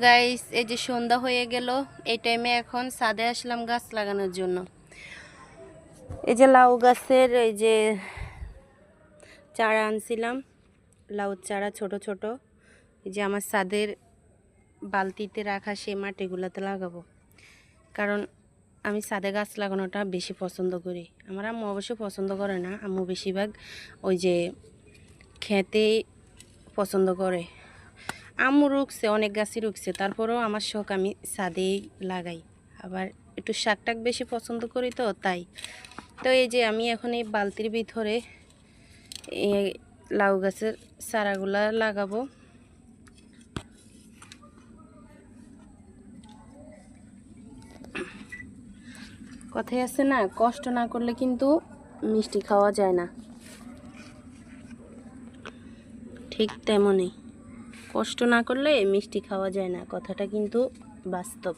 Guys, এই যে সন্ধ্যা হয়ে গেল, এই টাইমে এখন ছাদে আসলাম গাছ লাগানোর জন্য। এই যে লাউ গাছের এই যে চারা আনছিলাম, লাউ চারা ছোট ছোট। এই যে আমার ছাদের বালতিতে রাখা সেই মাটিগুলোতে লাগাবো, কারণ আমি ছাদে গাছ লাগানোটা বেশি পছন্দ করি। আমার আম্মু অবশ্য পছন্দ করে না, আম্মু বেশিরভাগ ওই যে খেতে পছন্দ করে। আম্মু রুখছে, অনেক গাছই রুখছে, তারপরেও আমার শখ আমি ছাদেই লাগাই। আবার একটু শাক টাক বেশি পছন্দ করি, তো তাই। তো এই যে আমি এখন এই বালতির ভিতরে এই লাউ গাছের চারাগুলা লাগাবো। কথাই আছে না, কষ্ট না করলে কিন্তু মিষ্টি খাওয়া যায় না। ঠিক তেমনই, কষ্ট না করলে মিষ্টি খাওয়া যায় না, কথাটা কিন্তু বাস্তব।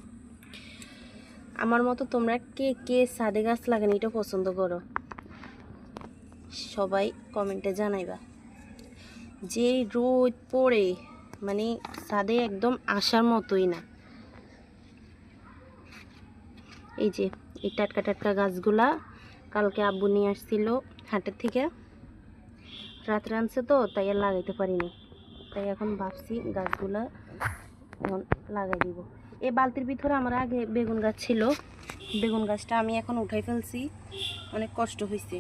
আমার মতো তোমরা কে কে ছাদে গাছ লাগানো এটা পছন্দ করো, সবাই কমেন্টে জানাইবা। যে রোদ পড়ে, মানে ছাদে একদম আসার মতোই না। এই যে এই টাটকা টাটকা গাছগুলা কালকে আব্বু নিয়ে আসছিল হাটের থেকে, রাত্রে আনছে তো, তাই আর লাগাইতে পারিনি। তাই এখন ভাবছি গাছগুলা এখন লাগাই দিব। এই বালতির ভিতরে আমার আগে বেগুন গাছ ছিল, বেগুন গাছটা আমি এখন উঠাই ফেলছি। অনেক কষ্ট হয়েছে,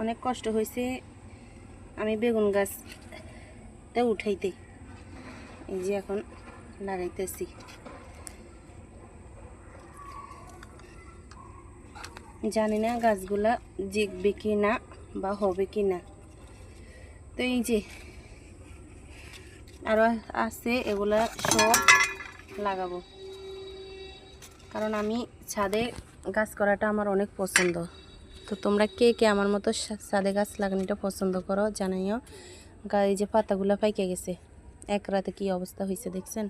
অনেক কষ্ট হয়েছে আমি বেগুন গাছটা উঠাইতে। এই যে এখন লাগাইতেছি। জানি না গাছগুলা জিগবে কি না বা হবে কি না। তো এই যে আরও আছে, এগুলা সব লাগাবো, কারণ আমি ছাদে গাছ করাটা আমার অনেক পছন্দ। তো তোমরা কে কে আমার মতো ছাদে গাছ লাগানোটা পছন্দ করো জানাইও। এই যে পাতাগুলো পাইকে গেছে, এক রাতে কি অবস্থা হয়েছে দেখছেন।